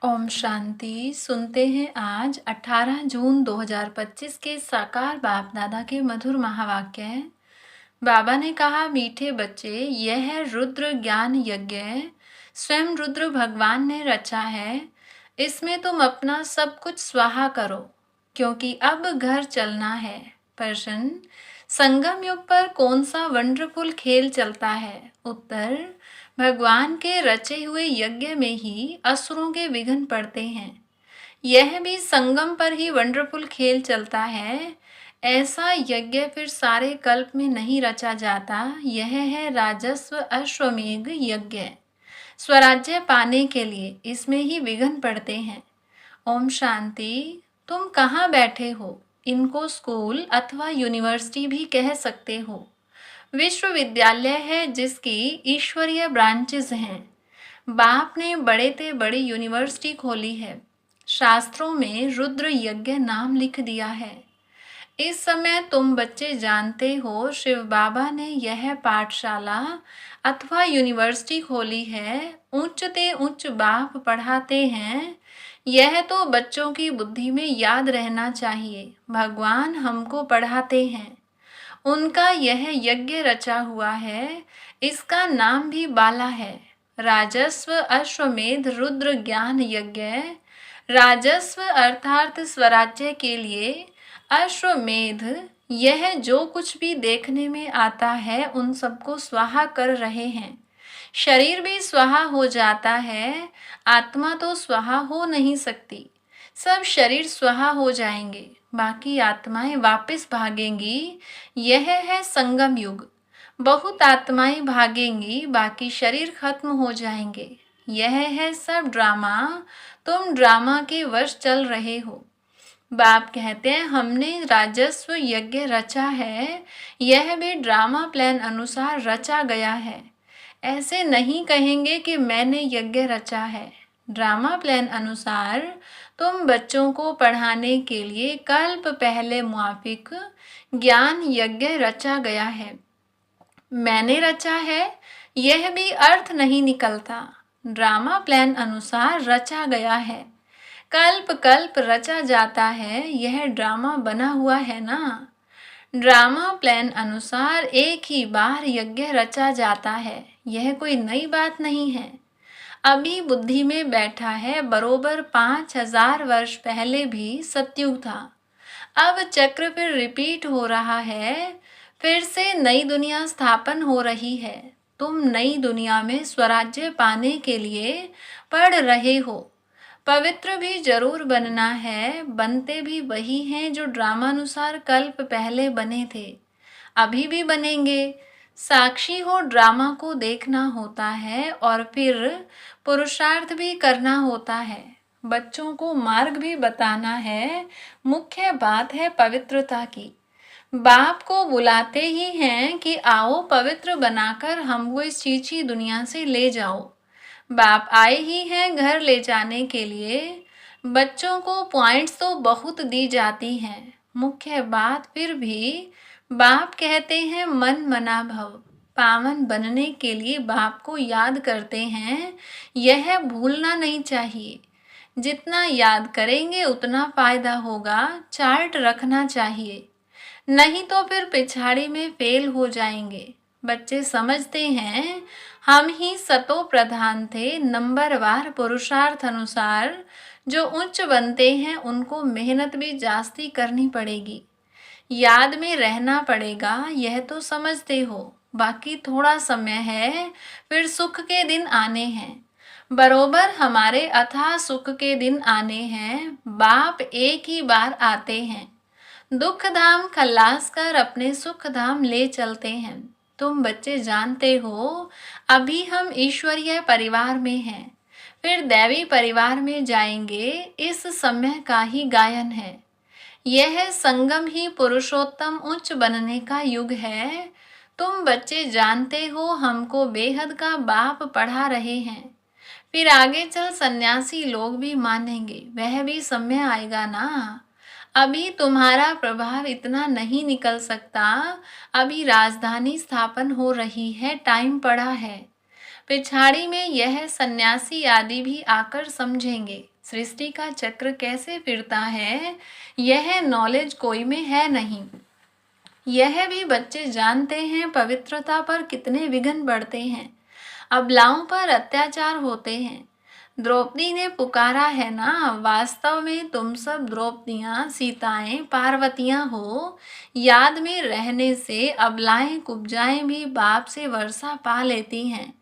ओम शांति। सुनते हैं आज 18 जून 2025 के साकार बाप दादा के मधुर महावाक्य। बाबा ने कहा, मीठे बच्चे, यह है रुद्र ज्ञान यज्ञ, स्वयं रुद्र भगवान ने रचा है। इसमें तुम अपना सब कुछ स्वाहा करो, क्योंकि अब घर चलना है। प्रश्न, संगम युग पर कौन सा वंडरफुल खेल चलता है? उत्तर, भगवान के रचे हुए यज्ञ में ही असुरों के विघ्न पड़ते हैं। यह भी संगम पर ही वंडरफुल खेल चलता है। ऐसा यज्ञ फिर सारे कल्प में नहीं रचा जाता। यह है राजस्व अश्वमेघ यज्ञ। स्वराज्य पाने के लिए इसमें ही विघ्न पड़ते हैं। ओम शांति। तुम कहाँ बैठे हो? इनको स्कूल अथवा यूनिवर्सिटी भी कह सकते हो। विश्वविद्यालय है जिसकी ईश्वरीय ब्रांचेस हैं। बाप ने बड़े ते बड़ी यूनिवर्सिटी खोली है। शास्त्रों में रुद्र यज्ञ नाम लिख दिया है। इस समय तुम बच्चे जानते हो, शिव बाबा ने यह पाठशाला अथवा यूनिवर्सिटी खोली है। उच्च ते उच्च बाप पढ़ाते हैं। यह तो बच्चों की बुद्धि में याद रहना चाहिए। भगवान हमको पढ़ाते हैं। उनका यह यज्ञ रचा हुआ है। इसका नाम भी बाला है। राजस्व अश्वमेध रुद्र ज्ञान यज्ञ। राजस्व अर्थात स्वराज्य के लिए, अश्वमेध यह जो कुछ भी देखने में आता है उन सबको स्वाहा कर रहे हैं। शरीर भी स्वाहा हो जाता है, आत्मा तो स्वाहा हो नहीं सकती। सब शरीर स्वाहा हो जाएंगे, बाकी आत्माएं वापस भागेंगी। यह है संगम युग। बहुत आत्माएं भागेंगी, बाकी शरीर खत्म हो जाएंगे। यह है सब ड्रामा। तुम ड्रामा के वश चल रहे हो। बाप कहते हैं, हमने राजस्व यज्ञ रचा है। यह भी ड्रामा प्लान अनुसार रचा गया है। ऐसे नहीं कहेंगे कि मैंने यज्ञ रचा है। ड्रामा प्लान अनुसार तुम बच्चों को पढ़ाने के लिए कल्प पहले मुआफिक ज्ञान यज्ञ रचा गया है। मैंने रचा है, यह भी अर्थ नहीं निकलता। ड्रामा प्लान अनुसार रचा गया है। कल्प कल्प रचा जाता है। यह ड्रामा बना हुआ है ना। ड्रामा प्लान अनुसार एक ही बार यज्ञ रचा जाता है। यह कोई नई बात नहीं है। अभी बुद्धि में बैठा है। बरोबर 5000 वर्ष पहले भी सतयुग था। अब चक्र फिर रिपीट हो रहा है। फिर से नई दुनिया स्थापन हो रही है। तुम नई दुनिया में स्वराज्य पाने के लिए पढ़ रहे हो। पवित्र भी जरूर बनना है। बनते भी वही हैं जो ड्रामानुसार कल्प पहले बने थे, अभी भी बनेंगे। साक्षी हो, ड्रामा को देखना होता है और फिर पुरुषार्थ भी करना होता है। बच्चों को मार्ग भी बताना है। मुख्य बात है पवित्रता की। बाप को बुलाते ही हैं कि आओ पवित्र बनाकर हमको इस चीची दुनिया से ले जाओ। बाप आए ही हैं घर ले जाने के लिए। बच्चों को पॉइंट्स तो बहुत दी जाती हैं। मुख्य बात फिर भी बाप कहते हैं मन मना भव। पावन बनने के लिए बाप को याद करते हैं। यह भूलना नहीं चाहिए। जितना याद करेंगे उतना फायदा होगा। चार्ट रखना चाहिए, नहीं तो फिर पिछाड़ी में फेल हो जाएंगे। बच्चे समझते हैं हम ही सतो प्रधान थे। नंबरवार पुरुषार्थ अनुसार जो उच्च बनते हैं उनको मेहनत भी जास्ती करनी पड़ेगी। याद में रहना पड़ेगा। यह तो समझते हो। बाकी थोड़ा समय है, फिर सुख के दिन आने हैं। बरोबर हमारे अथाह सुख के दिन आने हैं। बाप एक ही बार आते हैं। दुख धाम खल्लास कर अपने सुख धाम ले चलते हैं। तुम बच्चे जानते हो, अभी हम ईश्वरीय परिवार में हैं, फिर दैवी परिवार में जाएंगे। इस समय का ही गायन है। यह संगम ही पुरुषोत्तम उच्च बनने का युग है। तुम बच्चे जानते हो, हमको बेहद का बाप पढ़ा रहे हैं। फिर आगे चल सन्यासी लोग भी मानेंगे। वह भी समय आएगा ना। अभी तुम्हारा प्रभाव इतना नहीं निकल सकता। अभी राजधानी स्थापन हो रही है, टाइम पड़ा है। पिछाड़ी में यह सन्यासी आदि भी आकर समझेंगे। सृष्टि का चक्र कैसे फिरता है, यह नॉलेज कोई में है नहीं। यह भी बच्चे जानते हैं पवित्रता पर कितने विघ्न पड़ते हैं, अबलाओं पर अत्याचार होते हैं। द्रौपदी ने पुकारा है ना, वास्तव में तुम सब द्रौपदियां, सीताएं, पार्वतियां हो। याद में रहने से अबलाएं कुब्जाएं भी बाप से वर्षा पा लेती हैं।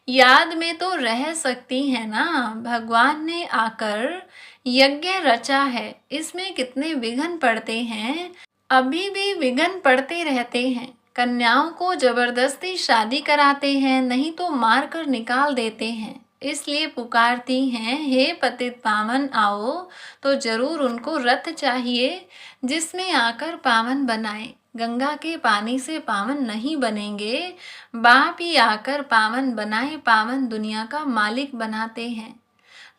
याद में तो रह सकती है ना, भगवान ने आकर यज्ञ रचा है, इसमें कितने विघ्न पड़ते हैं, अभी भी विघ्न पड़ते रहते हैं। कन्याओं को जबरदस्ती शादी कराते हैं, नहीं तो मार कर निकाल देते हैं। इसलिए पुकारती हैं, हे पतित पावन आओ। तो जरूर उनको रथ चाहिए जिसमें आकर पावन बनाए। गंगा के पानी से पावन नहीं बनेंगे, बाप ही आकर पावन बनाए, पावन दुनिया का मालिक बनाते हैं।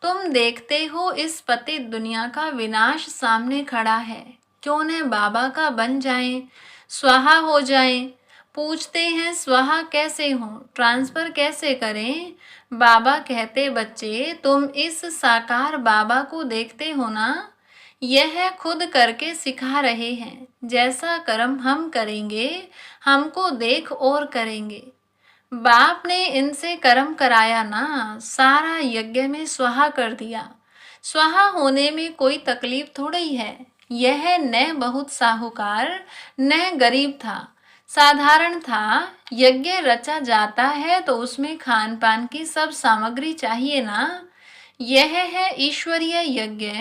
तुम देखते हो इस पतित दुनिया का विनाश सामने खड़ा है, क्यों न बाबा का बन जाएं, स्वाहा हो जाएं। पूछते हैं स्वाहा कैसे हो, ट्रांसफर कैसे करें। बाबा कहते बच्चे तुम इस साकार बाबा को देखते हो ना, यह खुद करके सिखा रहे हैं। जैसा कर्म हम करेंगे, हमको देख और करेंगे। बाप ने इनसे कर्म कराया ना, सारा यज्ञ में स्वाहा कर दिया। स्वाहा होने में कोई तकलीफ थोड़ी है। यह न बहुत साहूकार न गरीब था, साधारण था। यज्ञ रचा जाता है तो उसमें खान पान की सब सामग्री चाहिए ना। यह है ईश्वरीय यज्ञ।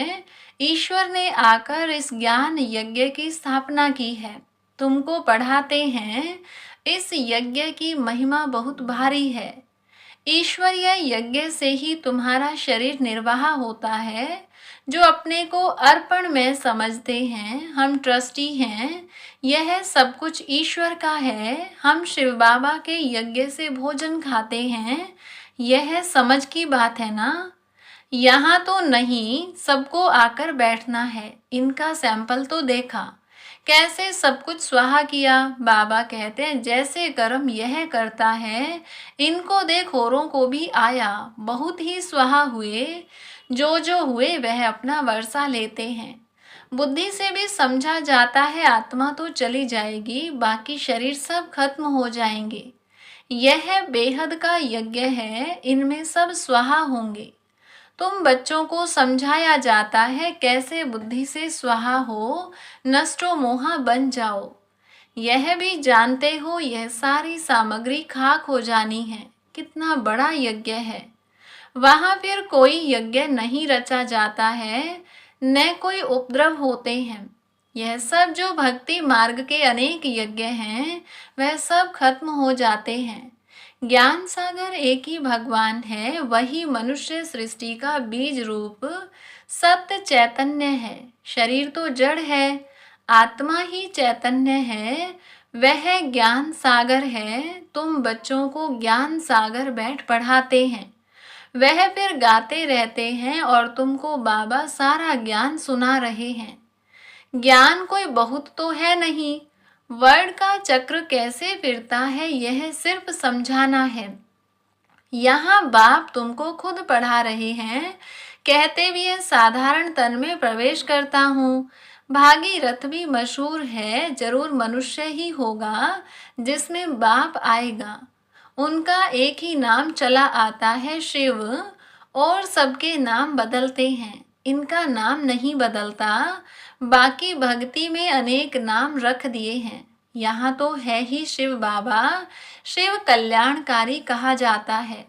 ईश्वर ने आकर इस ज्ञान यज्ञ की स्थापना की है। तुमको पढ़ाते हैं, इस यज्ञ की महिमा बहुत भारी है। ईश्वरीय यज्ञ से ही तुम्हारा शरीर निर्वाह होता है। जो अपने को अर्पण में समझते हैं, हम ट्रस्टी हैं, यह सब कुछ ईश्वर का है। हम शिव बाबा के यज्ञ से भोजन खाते हैं, यह समझ की बात है ना। यहाँ तो नहीं, सबको आकर बैठना है। इनका सैंपल तो देखा, कैसे सब कुछ स्वाहा किया। बाबा कहते हैं जैसे कर्म यह करता है, इनको देख औरों को भी आया, बहुत ही स्वाहा हुए। जो हुए वह अपना वर्षा लेते हैं। बुद्धि से भी समझा जाता है आत्मा तो चली जाएगी, बाकी शरीर सब खत्म हो जाएंगे। यह बेहद का यज्ञ है, इनमें सब स्वाहा होंगे। तुम बच्चों को समझाया जाता है कैसे बुद्धि से स्वाहा हो, नष्टो मोहा बन जाओ। यह भी जानते हो यह सारी सामग्री खाक हो जानी है। कितना बड़ा यज्ञ है। वहां फिर कोई यज्ञ नहीं रचा जाता है, न कोई उपद्रव होते हैं। यह सब जो भक्ति मार्ग के अनेक यज्ञ हैं, वह सब खत्म हो जाते हैं। ज्ञान सागर एक ही भगवान है, वही मनुष्य सृष्टि का बीज रूप सत्य चैतन्य है। शरीर तो जड़ है, आत्मा ही चैतन्य है, वह ज्ञान सागर है। तुम बच्चों को ज्ञान सागर बैठ पढ़ाते हैं, वह फिर गाते रहते हैं और तुमको बाबा सारा ज्ञान सुना रहे हैं। ज्ञान कोई बहुत तो है नहीं, वर्ड का चक्र कैसे फिरता है यह सिर्फ समझाना है। यहाँ बाप तुमको खुद पढ़ा रहे हैं, कहते भी है साधारण तन में प्रवेश करता हूँ। भागीरथ भी मशहूर है, जरूर मनुष्य ही होगा जिसमें बाप आएगा। उनका एक ही नाम चला आता है शिव, और सबके नाम बदलते हैं, इनका नाम नहीं बदलता। बाकी भक्ति में अनेक नाम रख दिए हैं। यहाँ तो है ही शिव बाबा, शिव कल्याणकारी कहा जाता है।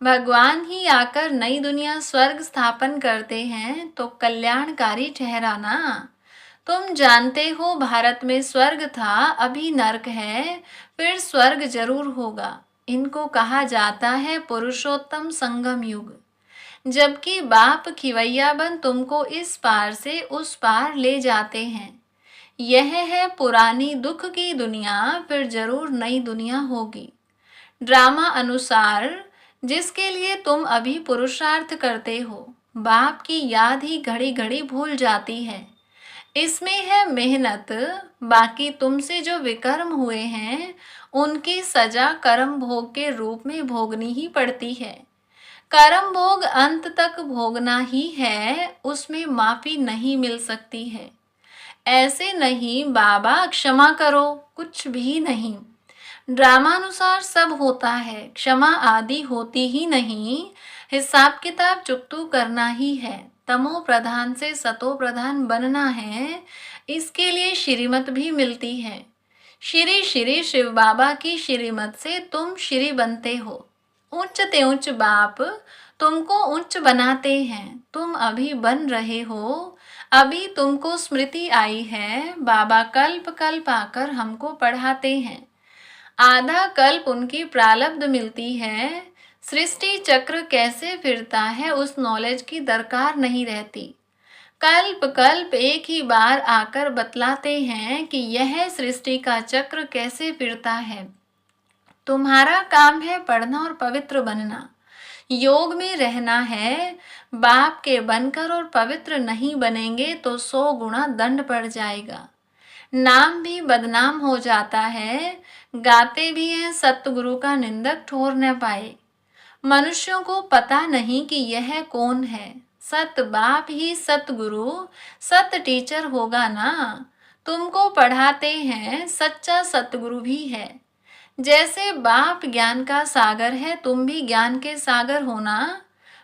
भगवान ही आकर नई दुनिया स्वर्ग स्थापन करते हैं तो कल्याणकारी ठहराना। तुम जानते हो भारत में स्वर्ग था, अभी नरक है, फिर स्वर्ग जरूर होगा। इनको कहा जाता है पुरुषोत्तम संगम युग। जबकि बाप खिवैया बन तुमको इस पार से उस पार ले जाते हैं। यह है पुरानी दुख की दुनिया, फिर जरूर नई दुनिया होगी। ड्रामा अनुसार जिसके लिए तुम अभी पुरुषार्थ करते हो, बाप की याद ही घड़ी घड़ी भूल जाती है। इसमें है मेहनत। बाकी तुमसे जो विकर्म हुए हैं, उनकी सजा कर्म भोग के रूप में भोगनी ही पड़ती है। कर्म भोग अंत तक भोगना ही है, उसमें माफी नहीं मिल सकती है। ऐसे नहीं बाबा क्षमा करो, कुछ भी नहीं। ड्रामानुसार सब होता है, क्षमा आदि होती ही नहीं। हिसाब किताब चुकतू करना ही है, तमो प्रधान से सतो प्रधान बनना है। इसके लिए श्रीमत भी मिलती है। श्री श्री शिव बाबा की श्रीमत से तुम श्री बनते हो। उच्च ते उच्च बाप तुमको उच्च बनाते हैं। तुम अभी बन रहे हो। अभी तुमको स्मृति आई है, बाबा कल्प कल्प आकर हमको पढ़ाते हैं। आधा कल्प उनकी प्रारब्ध मिलती है। सृष्टि चक्र कैसे फिरता है उस नॉलेज की दरकार नहीं रहती। कल्प कल्प एक ही बार आकर बतलाते हैं कि यह सृष्टि का चक्र कैसे फिरता है। तुम्हारा काम है पढ़ना और पवित्र बनना, योग में रहना है। बाप के बनकर और पवित्र नहीं बनेंगे तो 100 गुना दंड पड़ जाएगा। नाम भी बदनाम हो जाता है। गाते भी हैं सतगुरु का निंदक ठोर न पाए। मनुष्यों को पता नहीं कि यह कौन है। सत बाप ही सतगुरु, सत टीचर होगा ना। तुमको पढ़ाते हैं सच्चा सतगुरु भी है। जैसे बाप ज्ञान का सागर है, तुम भी ज्ञान के सागर होना।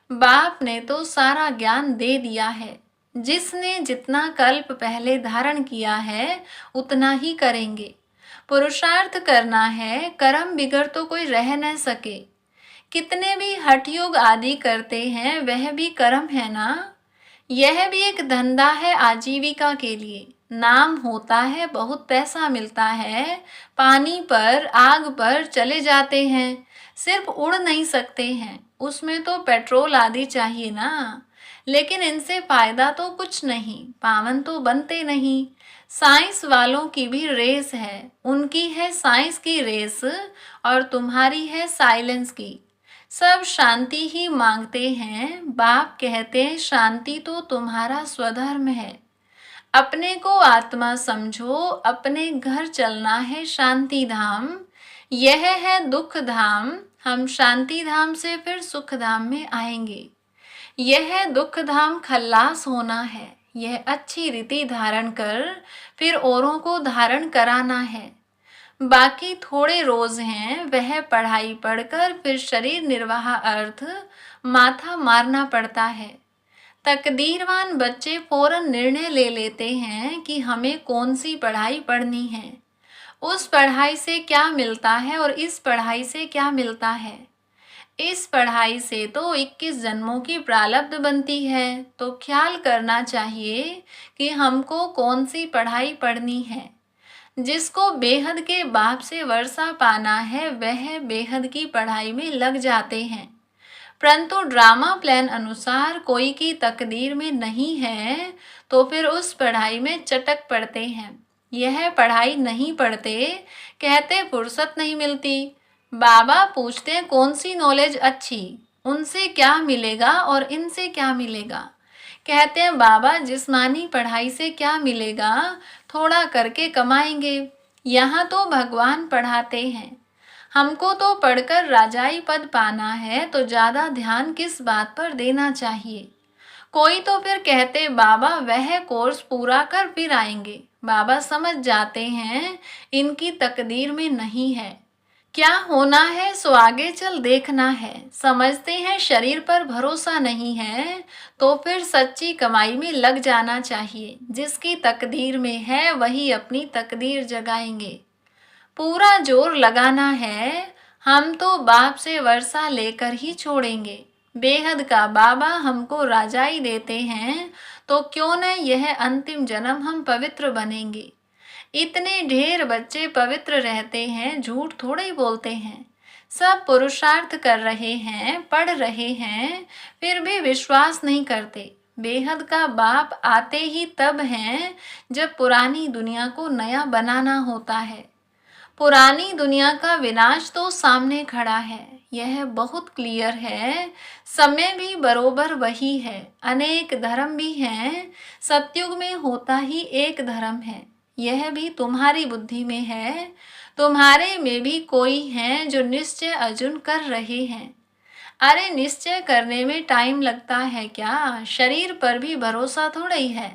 बाप ने तो सारा ज्ञान दे दिया है। जिसने जितना कल्प पहले धारण किया है उतना ही करेंगे। पुरुषार्थ करना है, कर्म बिगड़ तो कोई रह न सके। कितने भी हठ योग आदि करते हैं वह भी कर्म है ना। यह भी एक धंधा है आजीविका के लिए। नाम होता है, बहुत पैसा मिलता है। पानी पर आग पर चले जाते हैं, सिर्फ उड़ नहीं सकते हैं, उसमें तो पेट्रोल आदि चाहिए ना। लेकिन इनसे फायदा तो कुछ नहीं, पावन तो बनते नहीं। साइंस वालों की भी रेस है, उनकी है साइंस की रेस और तुम्हारी है साइलेंस की। सब शांति ही मांगते हैं। बाप कहते हैं शांति तो तुम्हारा स्वधर्म है। अपने को आत्मा समझो, अपने घर चलना है शांति धाम। यह है दुख धाम, हम शांति धाम से फिर सुख धाम में आएंगे। यह दुख धाम खल्लास होना है। यह अच्छी रीति धारण कर फिर औरों को धारण कराना है। बाकी थोड़े रोज हैं, वह पढ़ाई पढ़कर फिर शरीर निर्वाह अर्थ माथा मारना पड़ता है। तकदीरवान बच्चे फौरन निर्णय ले लेते हैं कि हमें कौन सी पढ़ाई पढ़नी है, उस पढ़ाई से क्या मिलता है और इस पढ़ाई से क्या मिलता है। इस पढ़ाई से तो 21 जन्मों की प्रारब्ध बनती है, तो ख्याल करना चाहिए कि हमको कौन सी पढ़ाई पढ़नी है। जिसको बेहद के बाप से वर्षा पाना है वह बेहद की पढ़ाई में लग जाते हैं। परंतु ड्रामा प्लान अनुसार कोई की तकदीर में नहीं है तो फिर उस पढ़ाई में चटक पड़ते हैं। यह पढ़ाई नहीं पढ़ते, कहते फुर्सत नहीं मिलती। बाबा पूछते कौन सी नॉलेज अच्छी, उनसे क्या मिलेगा और इनसे क्या मिलेगा। कहते हैं बाबा जिस्मानी पढ़ाई से क्या मिलेगा, थोड़ा करके कमाएंगे। यहाँ तो भगवान पढ़ाते हैं। हमको तो पढ़कर राजाई पद पाना है, तो ज़्यादा ध्यान किस बात पर देना चाहिए। कोई तो फिर कहते बाबा वह कोर्स पूरा कर फिर आएंगे। बाबा समझ जाते हैं इनकी तकदीर में नहीं है। क्या होना है सो आगे चल देखना है। समझते हैं शरीर पर भरोसा नहीं है तो फिर सच्ची कमाई में लग जाना चाहिए। जिसकी तकदीर में है वही अपनी तकदीर जगाएंगे। पूरा जोर लगाना है। हम तो बाप से वर्षा लेकर ही छोड़ेंगे। बेहद का बाबा हमको राजाई देते हैं तो क्यों न यह अंतिम जन्म हम पवित्र बनेंगे। इतने ढेर बच्चे पवित्र रहते हैं, झूठ थोड़े ही बोलते हैं। सब पुरुषार्थ कर रहे हैं, पढ़ रहे हैं, फिर भी विश्वास नहीं करते। बेहद का बाप आते ही तब हैं जब पुरानी दुनिया को नया बनाना होता है। पुरानी दुनिया का विनाश तो सामने खड़ा है, यह बहुत क्लियर है। समय भी बरोबर वही है। अनेक धर्म भी हैं, सतयुग में होता ही एक धर्म है। यह भी तुम्हारी बुद्धि में है। तुम्हारे में भी कोई हैं जो निश्चय अर्जुन कर रहे हैं। अरे निश्चय करने में टाइम लगता है क्या? शरीर पर भी भरोसा थोड़ा ही है।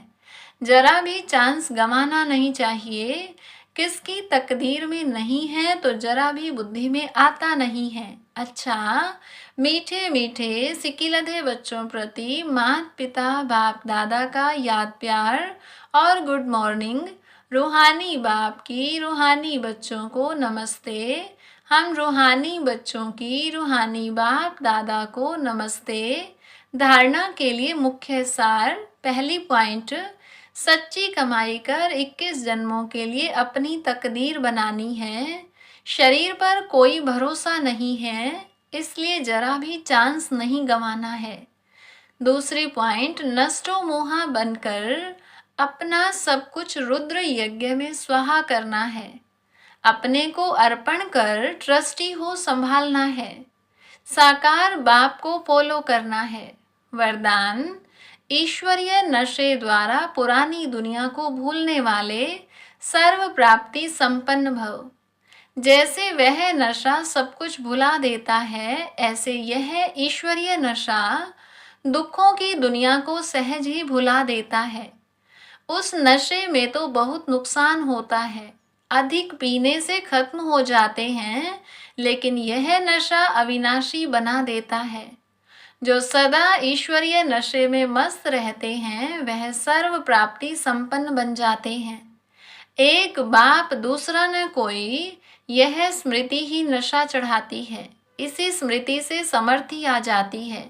जरा भी चांस गंवाना नहीं चाहिए। किसकी तकदीर में नहीं है तो जरा भी बुद्धि में आता नहीं है। अच्छा, मीठे मीठे सिकिलधे बच्चों प्रति माता पिता बाप दादा का याद प्यार और गुड मॉर्निंग। रूहानी बाप की रूहानी बच्चों को नमस्ते। हम रूहानी बच्चों की रूहानी बाप दादा को नमस्ते। धारणा के लिए मुख्य सार। पहली पॉइंट, सच्ची कमाई कर 21 जन्मों के लिए अपनी तकदीर बनानी है। शरीर पर कोई भरोसा नहीं है, इसलिए जरा भी चांस नहीं गंवाना है। दूसरी पॉइंट, नष्टो मोहा बनकर अपना सब कुछ रुद्र यज्ञ में स्वाहा करना है। अपने को अर्पण कर ट्रस्टी हो संभालना है। साकार बाप को फॉलो करना है। वरदान, ईश्वरीय नशे द्वारा पुरानी दुनिया को भूलने वाले सर्व प्राप्ति संपन्न भव। जैसे वह नशा सब कुछ भुला देता है, ऐसे यह ईश्वरीय नशा दुखों की दुनिया को सहज ही भुला देता है। उस नशे में तो बहुत नुकसान होता है, अधिक पीने से खत्म हो जाते हैं, लेकिन यह नशा अविनाशी बना देता है। जो सदा ईश्वरीय नशे में मस्त रहते हैं, वह सर्व प्राप्ति संपन्न बन जाते हैं। एक बाप दूसरा न कोई, यह स्मृति ही नशा चढ़ाती है। इसी स्मृति से समर्थी आ जाती है।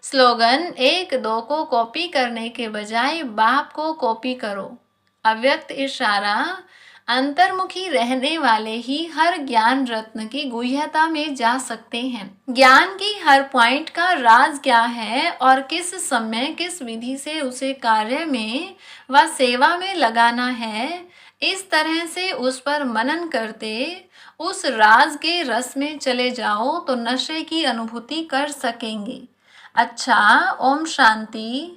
स्लोगन, एक दो को कॉपी करने के बजाय बाप को कॉपी करो। अव्यक्त इशारा, अंतर्मुखी रहने वाले ही हर ज्ञान रत्न की गुह्यता में जा सकते हैं। ज्ञान की हर पॉइंट का राज क्या है और किस समय किस विधि से उसे कार्य में व सेवा में लगाना है, इस तरह से उस पर मनन करते उस राज के रस में चले जाओ तो नशे की अनुभूति कर सकेंगे। अच्छा, ओम शांति।